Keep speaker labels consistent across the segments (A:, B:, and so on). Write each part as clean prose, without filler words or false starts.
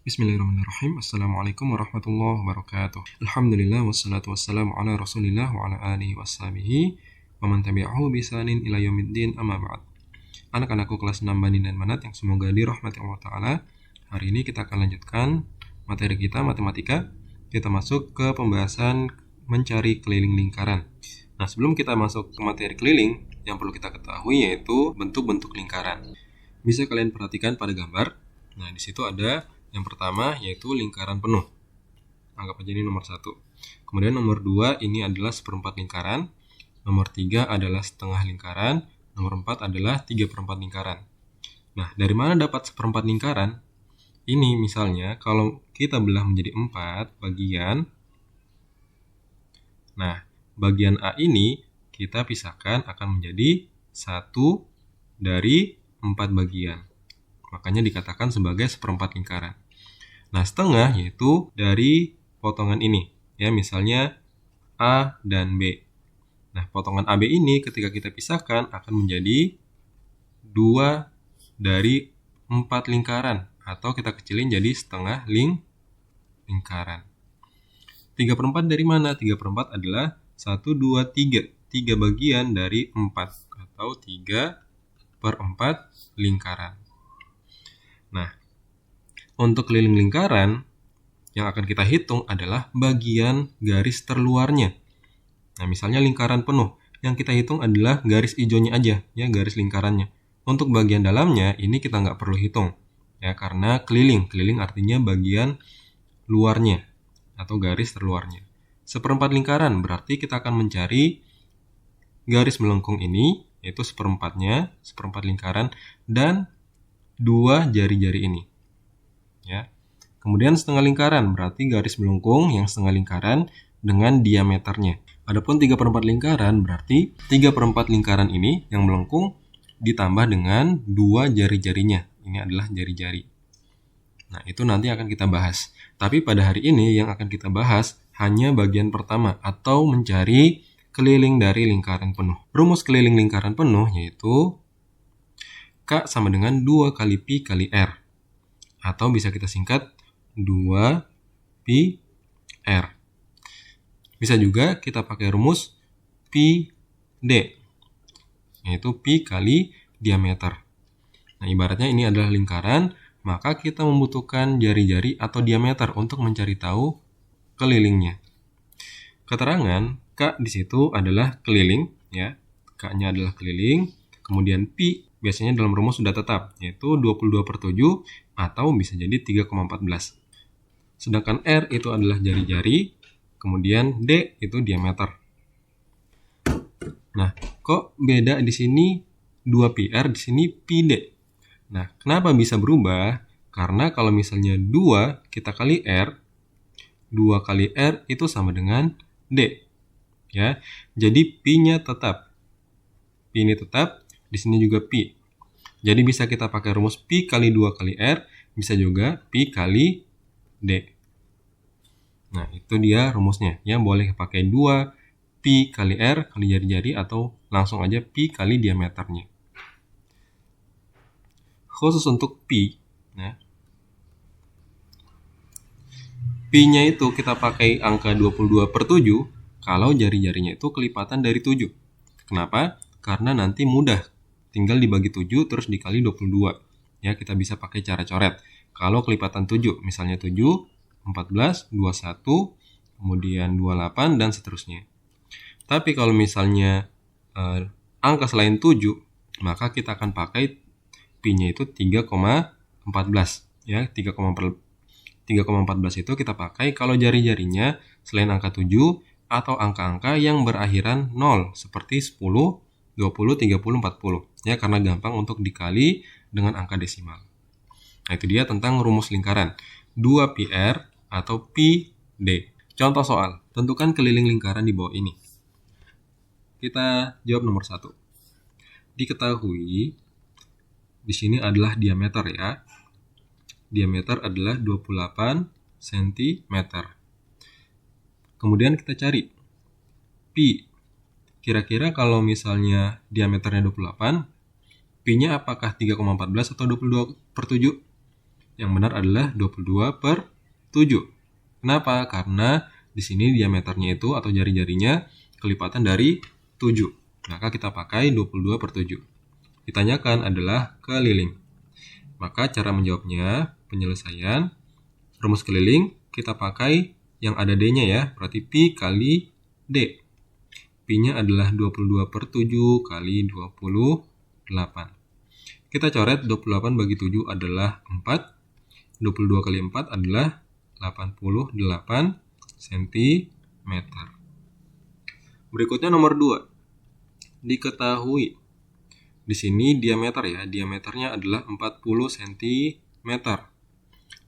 A: Bismillahirrahmanirrahim. Assalamualaikum warahmatullahi wabarakatuh. Alhamdulillah wassalatu wassalamu ala Rasulillah wa ala alihi washabihi wa man tabi'ahu bi ihsanin ila yaumiddin, amma ba'd. Anak-anakku kelas 6 Bani dan Manat yang semoga dirahmati Allah Ta'ala. Hari ini kita akan lanjutkan materi kita matematika. Kita masuk ke pembahasan mencari keliling lingkaran. Nah, sebelum kita masuk ke materi keliling, yang perlu kita ketahui yaitu bentuk-bentuk lingkaran. Bisa kalian perhatikan pada gambar. Nah, di situ ada yang pertama yaitu lingkaran penuh. Anggap aja ini nomor 1. Kemudian nomor 2 ini adalah seperempat lingkaran. Nomor 3 adalah setengah lingkaran. Nomor 4 adalah 3/4 lingkaran. Nah, dari mana dapat seperempat lingkaran? Ini misalnya kalau kita belah menjadi 4 bagian. Nah, bagian A ini kita pisahkan akan menjadi 1 dari 4 bagian. Makanya dikatakan sebagai seperempat lingkaran. Nah, setengah yaitu dari potongan ini. Ya, misalnya A dan B. Nah, potongan AB ini ketika kita pisahkan akan menjadi 2 dari 4 lingkaran. Atau kita kecilin jadi setengah lingkaran. 3/4 dari mana? 3/4 adalah 1, 2, 3. 3 bagian dari 4. Atau 3/4 lingkaran. Nah, untuk keliling lingkaran yang akan kita hitung adalah bagian garis terluarnya. Nah, misalnya lingkaran penuh, yang kita hitung adalah garis hijaunya aja, ya, garis lingkarannya. Untuk bagian dalamnya ini kita nggak perlu hitung, ya, karena keliling artinya bagian luarnya atau garis terluarnya. Seperempat lingkaran berarti kita akan mencari garis melengkung ini, yaitu seperempat lingkaran, dan 2 jari-jari ini. Ya. Kemudian setengah lingkaran berarti garis melengkung yang setengah lingkaran dengan diameternya. Adapun 3/4 lingkaran berarti 3/4 lingkaran ini yang melengkung ditambah dengan 2 jari-jarinya. Ini adalah jari-jari. Nah, itu nanti akan kita bahas. Tapi pada hari ini yang akan kita bahas hanya bagian pertama atau mencari keliling dari lingkaran penuh. Rumus keliling lingkaran penuh yaitu K sama dengan 2 kali Pi kali R. Atau bisa kita singkat 2 Pi R. Bisa juga kita pakai rumus Pi D, yaitu Pi kali diameter. Nah, ibaratnya ini adalah lingkaran, maka kita membutuhkan jari-jari atau diameter untuk mencari tahu kelilingnya. Keterangan K di situ adalah keliling, ya. K-nya adalah keliling, kemudian Pi biasanya dalam rumus sudah tetap, yaitu 22/7 atau bisa jadi 3,14. Sedangkan R itu adalah jari-jari, kemudian D itu diameter. Nah, kok beda di sini 2 pi R, di sini pi D? Nah, kenapa bisa berubah? Karena kalau misalnya 2 kita kali R, 2 kali R itu sama dengan D. Ya, jadi pi-nya tetap. Pi ini tetap, di sini juga pi. Jadi bisa kita pakai rumus pi kali 2 kali R, bisa juga pi kali D. Nah, itu dia rumusnya. Ya, boleh pakai 2 pi kali R kali jari-jari atau langsung aja pi kali diameternya. Khusus untuk pi, ya, pi-nya itu kita pakai angka 22/7 kalau jari-jarinya itu kelipatan dari 7. Kenapa? Karena nanti mudah. Tinggal dibagi 7 terus dikali 22. Ya, kita bisa pakai cara coret. Kalau kelipatan 7, misalnya 7, 14, 21, kemudian 28, dan seterusnya. Tapi kalau misalnya angka selain 7, maka kita akan pakai pi-nya itu 3,14. Ya, 3,14 itu kita pakai kalau jari-jarinya selain angka 7 atau angka-angka yang berakhiran 0 seperti 10, 20, 30, 40. Ya, karena gampang untuk dikali dengan angka desimal. Nah, itu dia tentang rumus lingkaran. 2 pi R atau pi D. Contoh soal, tentukan keliling lingkaran di bawah ini. Kita jawab nomor 1. Diketahui di sini adalah diameter, ya. Diameter adalah 28 cm. Kemudian kita cari pi. Kira-kira kalau misalnya diameternya 28, pi-nya apakah 3,14 atau 22/7? Yang benar adalah 22/7. Kenapa? Karena di sini diameternya itu atau jari-jarinya kelipatan dari 7. Maka kita pakai 22/7. Ditanyakan adalah keliling. Maka cara menjawabnya, penyelesaian rumus keliling kita pakai yang ada D-nya ya, berarti Pi kali D. Pi-nya adalah 22/7 kali 28. Kita coret 28 bagi 7 adalah 4. 22 kali 4 adalah 88 cm. Berikutnya nomor 2. Diketahui. Di sini diameter ya, diameternya adalah 40 cm.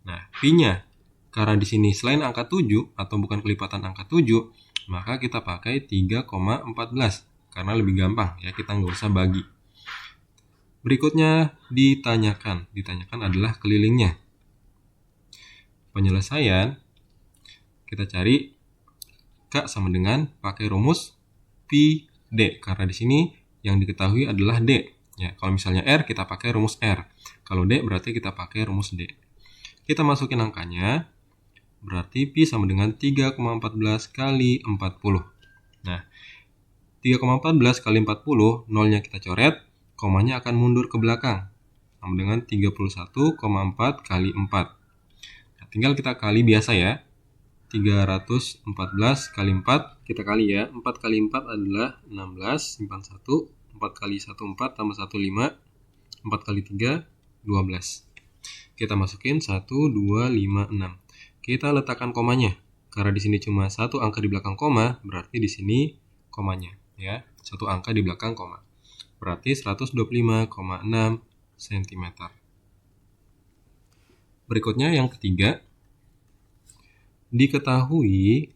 A: Nah, Pi-nya, karena di sini selain angka 7 atau bukan kelipatan angka 7, maka kita pakai 3,14 karena lebih gampang ya, kita nggak usah bagi. Berikutnya ditanyakan adalah kelilingnya. Penyelesaian kita cari K sama dengan pakai rumus Pi D, karena di sini yang diketahui adalah D. Ya, kalau misalnya R kita pakai rumus R. Kalau D berarti kita pakai rumus D. Kita masukin angkanya, berarti Pi sama dengan 3,14 kali 40. Nah, 3,14 kali 40, nolnya kita coret, komanya akan mundur ke belakang. Sama dengan 31,4 kali 4. Nah, tinggal kita kali biasa ya. 314 kali 4, kita kali ya. 4 kali 4 adalah 16, simpan 1. 4 kali 1, 4, tambah 1, 5. 4 kali 3, 12. Kita masukin 1, 2, 5, 6. Kita letakkan komanya. Karena di sini cuma satu angka di belakang koma, berarti di sini komanya. Ya, satu angka di belakang koma. Berarti 125,6 cm. Berikutnya yang ketiga. Diketahui,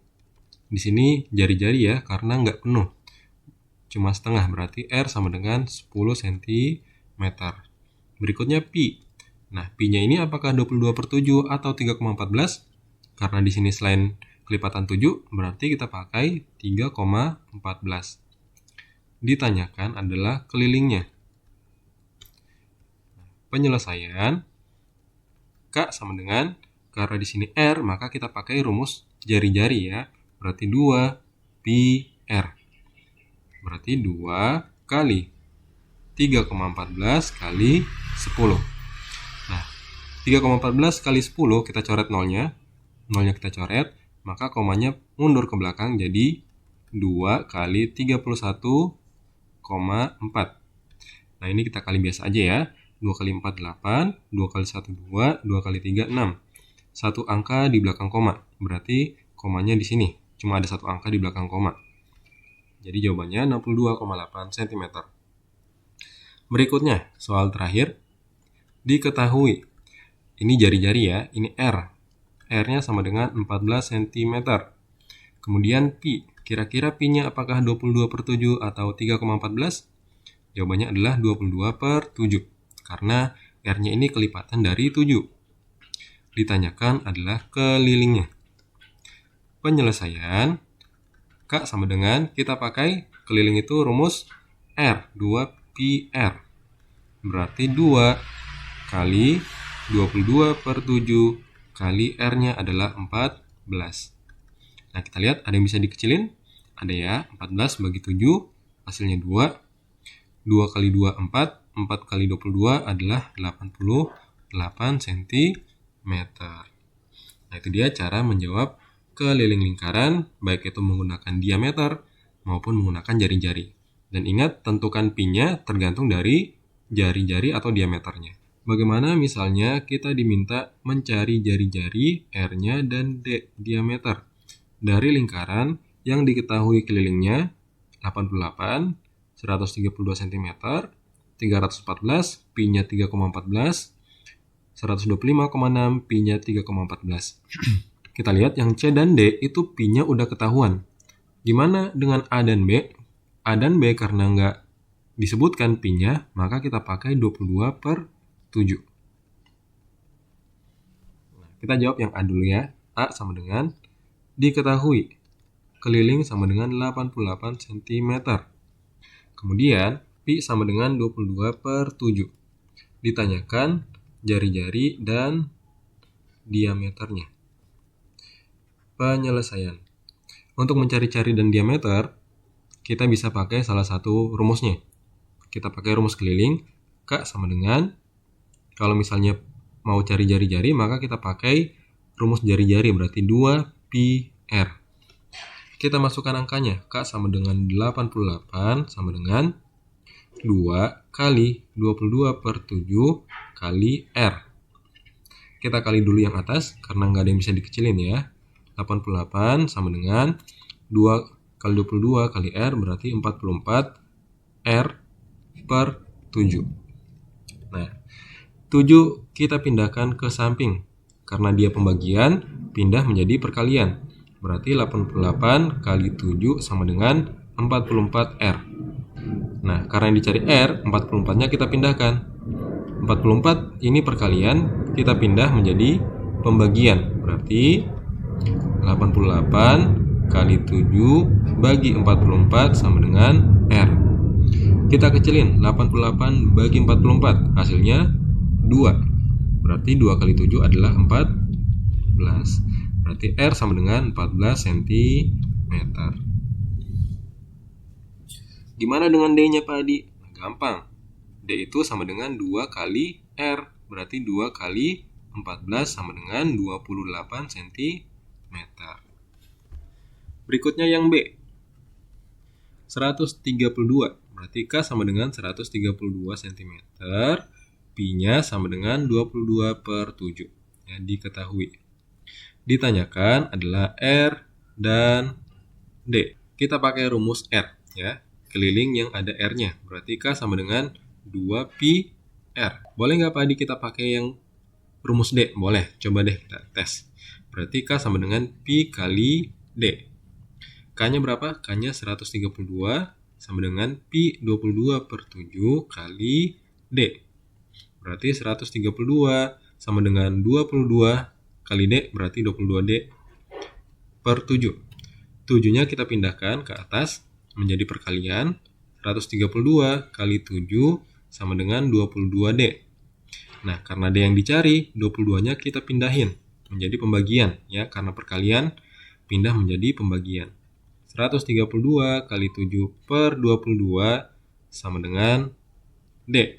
A: di sini jari-jari ya, karena nggak penuh. Cuma setengah, berarti R sama dengan 10 cm. Berikutnya Pi. Nah, Pi-nya ini apakah 22/7 atau 3,14? Karena di sini selain kelipatan 7, berarti kita pakai 3,14. Ditanyakan adalah kelilingnya. Penyelesaian K sama dengan, karena di sini R, maka kita pakai rumus jari-jari ya. Berarti 2 Pi R. Berarti 2 kali 3,14 kali 10. Nah, 3,14 kali 10 kita coret nolnya. Nolnya kita coret, maka komanya mundur ke belakang jadi 2 kali 31,4. Nah, ini kita kali biasa aja ya. 2 kali 4, 8. 2 kali 1, 2. 2 kali 3, 6. Satu angka di belakang koma. Berarti komanya di sini. Cuma ada satu angka di belakang koma. Jadi jawabannya 62,8 cm. Berikutnya, soal terakhir. Diketahui. Ini jari-jari ya, ini R. R-nya sama dengan 14 cm. Kemudian Pi. Kira-kira Pi-nya apakah 22/7 atau 3,14? Jawabannya adalah 22/7. Karena R-nya ini kelipatan dari 7. Ditanyakan adalah kelilingnya. Penyelesaian K sama dengan, kita pakai keliling itu rumus R, 2πr. Berarti 2 kali 22/7 kali R-nya adalah 14. Nah, kita lihat ada yang bisa dikecilin. Ada ya, 14 bagi 7, hasilnya 2. 2 kali 2, 4. 4 kali 22 adalah 88 cm. Nah, itu dia cara menjawab keliling lingkaran, baik itu menggunakan diameter maupun menggunakan jari-jari. Dan ingat, tentukan Pi-nya tergantung dari jari-jari atau diameternya. Bagaimana misalnya kita diminta mencari jari-jari R-nya dan D diameter dari lingkaran yang diketahui kelilingnya 88, 132 cm, 314, Pi-nya 3,14, 125,6, Pi-nya 3,14. Kita lihat yang C dan D itu Pi-nya udah ketahuan. Gimana dengan A dan B? A dan B karena nggak disebutkan Pi-nya, maka kita pakai 22/7. Nah, kita jawab yang A dulu ya. A sama dengan, diketahui keliling sama dengan 88 cm. Kemudian Pi sama dengan 22/7. Ditanyakan jari-jari dan diameternya. Penyelesaian. Untuk mencari cari dan diameter, kita bisa pakai salah satu rumusnya. Kita pakai rumus keliling, K sama dengan, kalau misalnya mau cari jari-jari, maka kita pakai rumus jari-jari, berarti 2πr. Kita masukkan angkanya, K sama dengan 88 sama dengan 2 kali 22 per 7 kali R. Kita kali dulu yang atas, karena nggak ada yang bisa dikecilin ya. 88 sama dengan 2 kali 22 kali R, berarti 44 R per 7. Nah, 7 kita pindahkan ke samping. Karena dia pembagian, pindah menjadi perkalian. Berarti 88 kali 7 sama dengan 44 R. Nah, karena yang dicari R, 44-nya kita pindahkan. 44 ini perkalian, kita pindah menjadi pembagian. Berarti 88 kali 7 bagi 44 sama dengan R. Kita kecilin, 88 bagi 44, hasilnya 2. Berarti 2 kali 7 adalah 14. Berarti R sama dengan 14 cm. Gimana dengan D-nya Pak Adi? Gampang. D itu sama dengan 2 kali R. Berarti 2 kali 14 sama dengan 28 cm. Berikutnya yang B. 132. Berarti K sama dengan 132 cm. Pi-nya sama dengan 22 per 7. Ya, diketahui. Ditanyakan adalah R dan D. Kita pakai rumus R. Ya. Keliling yang ada R-nya. Berarti K sama dengan 2pi R. Boleh nggak Pak Adi kita pakai yang rumus D? Boleh. Coba deh kita tes. Berarti K sama dengan pi kali D. K-nya berapa? K-nya 132 sama dengan pi 22 per 7 kali D. Berarti 132 sama dengan 22 kali D, berarti 22D per 7. 7-nya kita pindahkan ke atas menjadi perkalian. 132 kali 7 sama dengan 22D. Nah, karena D yang dicari, 22-nya kita pindahin menjadi pembagian. Ya, karena perkalian pindah menjadi pembagian. 132 kali 7 per 22 sama dengan D.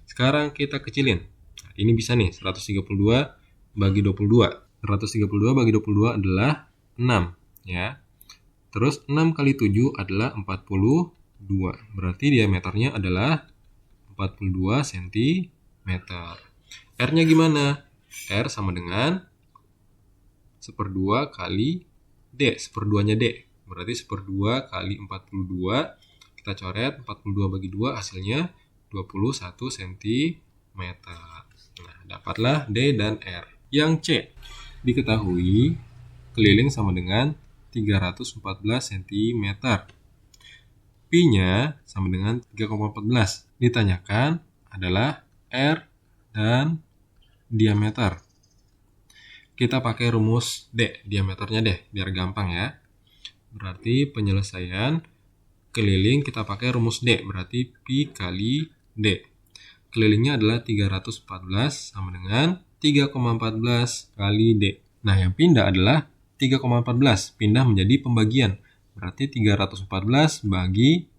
A: Sekarang kita kecilin. Nah, ini bisa nih, 132 bagi 22. 132 bagi 22 adalah 6. Ya. Terus 6 kali 7 adalah 42. Berarti diameternya adalah 42 cm. R-nya gimana? R sama dengan 1/2 kali D. 1/2-nya D. Berarti 1/2 kali 42. Kita coret, 42 bagi 2 hasilnya 21 cm. Nah, dapatlah D dan R. Yang C, diketahui keliling sama dengan 314 cm. Pi-nya sama dengan 3,14. Ditanyakan adalah R dan diameter. Kita pakai rumus D, diameternya D, biar gampang ya. Berarti penyelesaian keliling kita pakai rumus D, berarti pi kali D. Kelilingnya adalah 314 sama dengan 3,14 kali D. Nah, yang pindah adalah 3,14, pindah menjadi pembagian. Berarti 314 bagi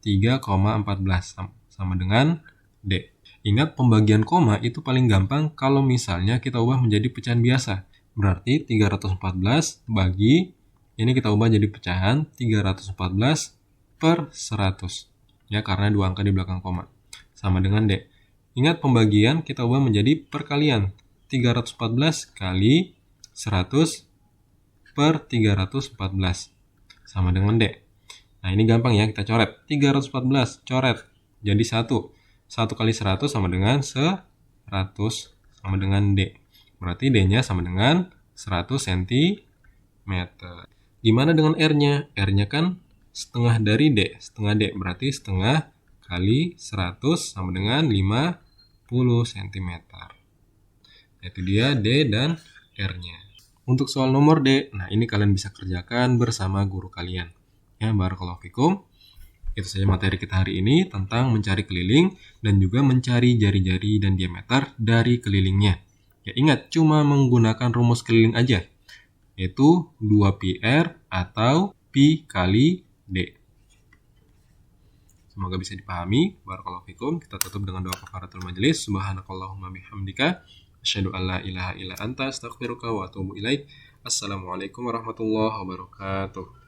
A: 3,14 sama dengan D. Ingat, pembagian koma itu paling gampang kalau misalnya kita ubah menjadi pecahan biasa. Berarti 314 bagi, ini kita ubah jadi pecahan 314 per 100. Ya, karena dua angka di belakang koma. Sama dengan D. Ingat, pembagian kita ubah menjadi perkalian. 314 kali 100 per 314. Sama dengan D. Nah, ini gampang ya, kita coret. 314, coret. Jadi 1. 1 kali 100 sama dengan 100 sama dengan D. Berarti D-nya sama dengan 100 cm. Gimana dengan R-nya? R-nya kan setengah dari D. Setengah D berarti setengah kali 100 sama dengan 50 cm. Itu dia D dan R-nya. Untuk soal nomor D, nah ini kalian bisa kerjakan bersama guru kalian. Ya, barakallahu fikum. Itu saja materi kita hari ini tentang mencari keliling dan juga mencari jari-jari dan diameter dari kelilingnya. Ya ingat, cuma menggunakan rumus keliling aja, yaitu 2πr atau Pi kali D. Semoga bisa dipahami. Barakallahu fikum. Kita tutup dengan doa kafaratul majelis. Subhanakallahumma bihamdika asyhadu an la ilaha illa anta astaghfiruka wa atubu ilaik. Assalamualaikum warahmatullahi wabarakatuh.